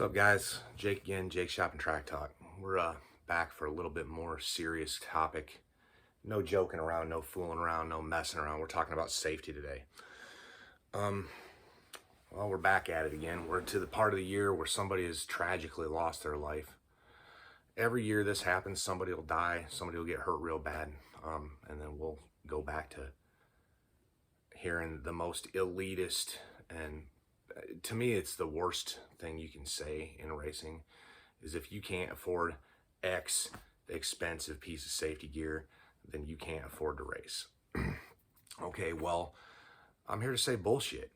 What's up, guys? Jake again, Jake Shop and Track Talk. We're back for a little bit more serious topic. No joking around, no fooling around, no messing around. We're talking about safety today. Well, we're back at it again. We're to the part of the year where somebody has tragically lost their life. Every year this happens, somebody will die, somebody will get hurt real bad, and then we'll go back to hearing the most elitist and to me, it's the worst thing you can say in racing is if you can't afford X expensive piece of safety gear, then you can't afford to race. Okay, well, I'm here to say bullshit.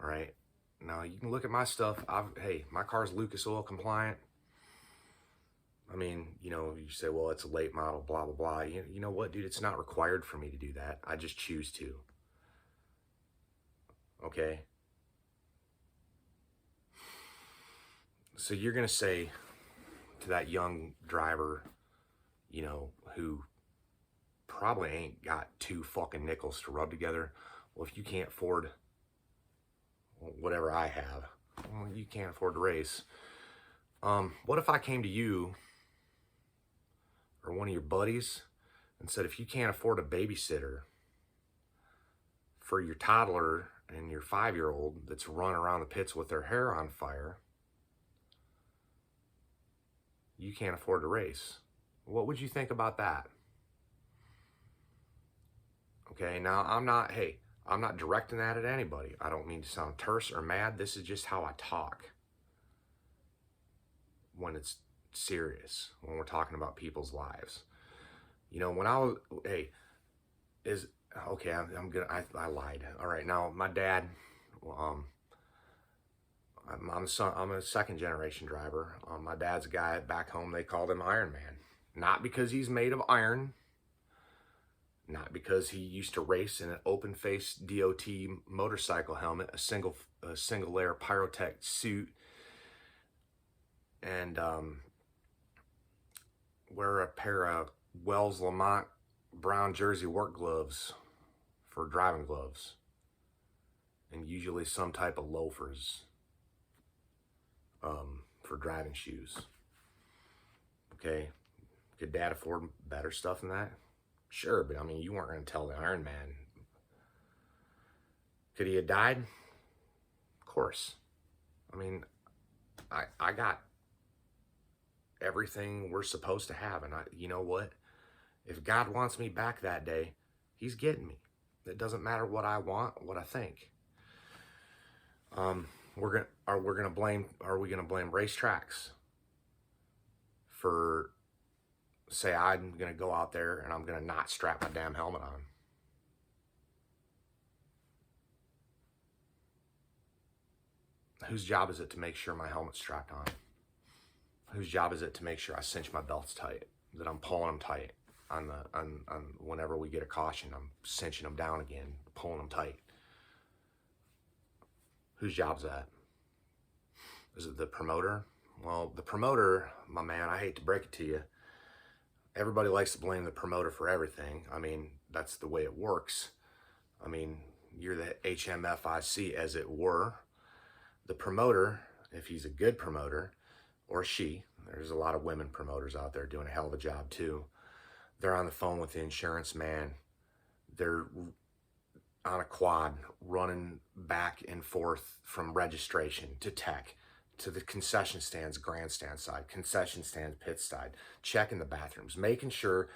All right. Now you can look at my stuff. Hey, my car's Lucas Oil compliant. I mean, you say, well, it's a late model, blah, blah, blah. You know what, dude? It's not required for me to do that. I just choose to. Okay. So you're going to say to that young driver, who probably ain't got two fucking nickels to rub together, well, if you can't afford whatever I have, well, you can't afford to race. What if I came to you or one of your buddies and said, if you can't afford a babysitter for your toddler and your 5-year-old that's running around the pits with their hair on fire, you can't afford to race. What would you think about that? Okay, now I'm not directing that at anybody. I don't mean to sound terse or mad. This is just how I talk when it's serious, when we're talking about people's lives. When I was, I lied. All right, now my dad, I'm a second generation driver. My dad's a guy back home, they called him Iron Man. Not because he's made of iron, not because he used to race in an open face DOT motorcycle helmet, a single layer Pyrotech suit, and wear a pair of Wells Lamont brown jersey work gloves for driving gloves, and usually some type of loafers for driving shoes. Okay, could dad afford better stuff than that? Sure, but I mean, you weren't going to tell the Iron Man. Could he have died? Of course. I mean, I got everything we're supposed to have, and you know what? If God wants me back that day, he's getting me. It doesn't matter what I want, what I think. Are we gonna blame racetracks for, say I'm gonna go out there and I'm gonna not strap my damn helmet on? Whose job is it to make sure my helmet's strapped on? Whose job is it to make sure I cinch my belts tight, that I'm pulling them tight on whenever we get a caution, I'm cinching them down again, pulling them tight? Whose job's that? Is it the promoter? Well, the promoter, my man, I hate to break it to you, everybody likes to blame the promoter for everything. I mean, that's the way it works. I mean, you're the HMFIC, as it were. The promoter, if he's a good promoter, or she, there's a lot of women promoters out there doing a hell of a job too. They're on the phone with the insurance man. They're on a quad running back and forth from registration to tech to the concession stands, grandstand side, concession stands, pit side, checking the bathrooms, making sure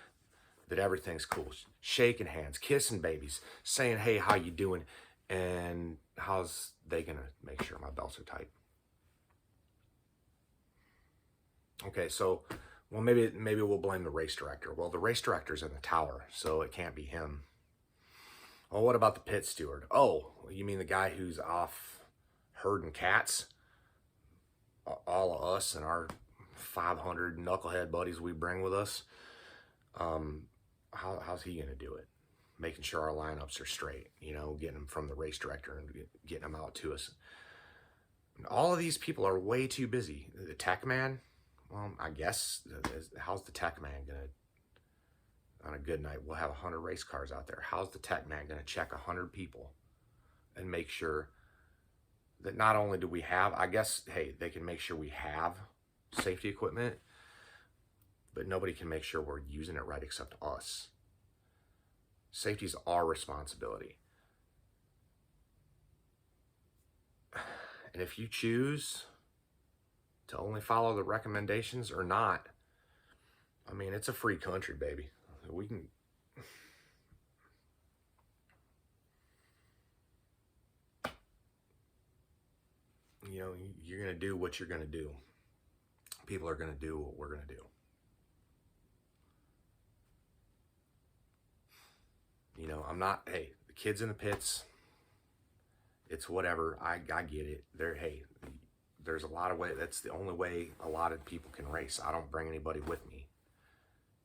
that everything's cool, shaking hands, kissing babies, saying, hey, how you doing? And how's they gonna make sure my belts are tight? Okay, so, well, maybe we'll blame the race director. Well, the race director's in the tower, so it can't be him. Well, what about the pit steward? Oh, you mean the guy who's off herding cats? All of us and our 500 knucklehead buddies we bring with us. How's he gonna do it? Making sure our lineups are straight, getting them from the race director and getting them out to us. All of these people are way too busy. The tech man, well, I guess, how's the tech man gonna, on a good night, we'll have 100 race cars out there. How's the tech man gonna check 100 people and make sure that not only do we have, I guess, hey, they can make sure we have safety equipment, but nobody can make sure we're using it right except us. Safety is our responsibility. And if you choose to only follow the recommendations or not, I mean, it's a free country, baby. We can, you know, you're going to do what you're going to do. People are going to do what we're going to do. You know, I'm not, hey, the kids in the pits, it's whatever. I get it. Hey, there's a lot of ways. That's the only way a lot of people can race. I don't bring anybody with me,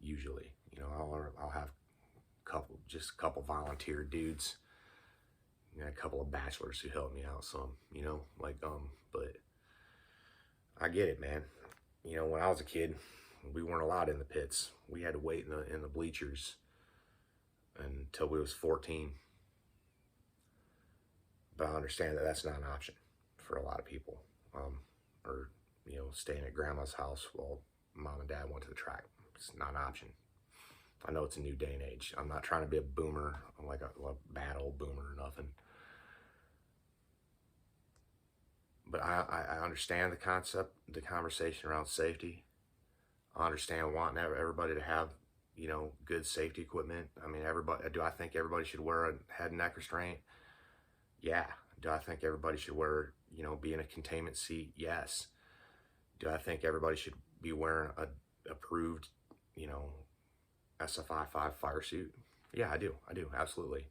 usually. You know, I'll have just a couple volunteer dudes, you know, a couple of bachelors who help me out some, you know, like, but I get it, man. You know, when I was a kid, we weren't allowed in the pits. We had to wait in the bleachers until we was 14. But I understand that that's not an option for a lot of people. Or, you know, staying at grandma's house while mom and dad went to the track. It's not an option. I know it's a new day and age. I'm not trying to be a boomer. I'm like a bad old boomer or nothing. But I understand the concept, the conversation around safety. I understand wanting everybody to have, you know, good safety equipment. I mean, do I think everybody should wear a head and neck restraint? Yeah. Do I think everybody should wear, you know, be in a containment seat? Yes. Do I think everybody should be wearing a approved, you know, SFI 5 fire suit? Yeah, I do, absolutely.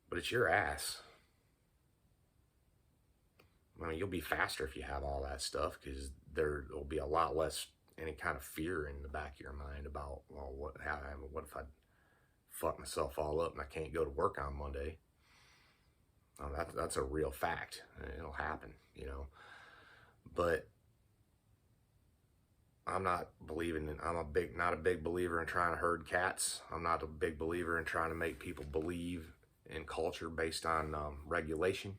But it's your ass. I mean, you'll be faster if you have all that stuff, because there'll be a lot less any kind of fear in the back of your mind about, well, what if I fuck myself all up and I can't go to work on Monday? That's a real fact. It'll happen, you know. But I'm not a big believer in trying to herd cats. I'm not a big believer in trying to make people believe in culture based on regulation.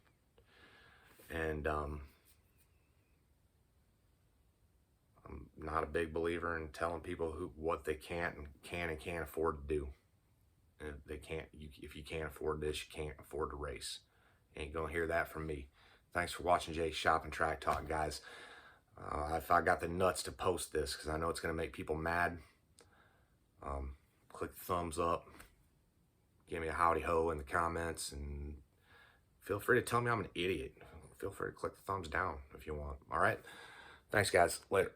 And I'm not a big believer in telling people what they can and can't afford to do. If you can't afford this, you can't afford to race. Ain't gonna hear that from me. Thanks for watching Jay's Shop and Track Talk, guys. If I got the nuts to post this, because I know it's gonna make people mad, click the thumbs up, give me a howdy ho in the comments, and feel free to tell me I'm an idiot. Feel free to click the thumbs down if you want. All right. Thanks, guys. Later.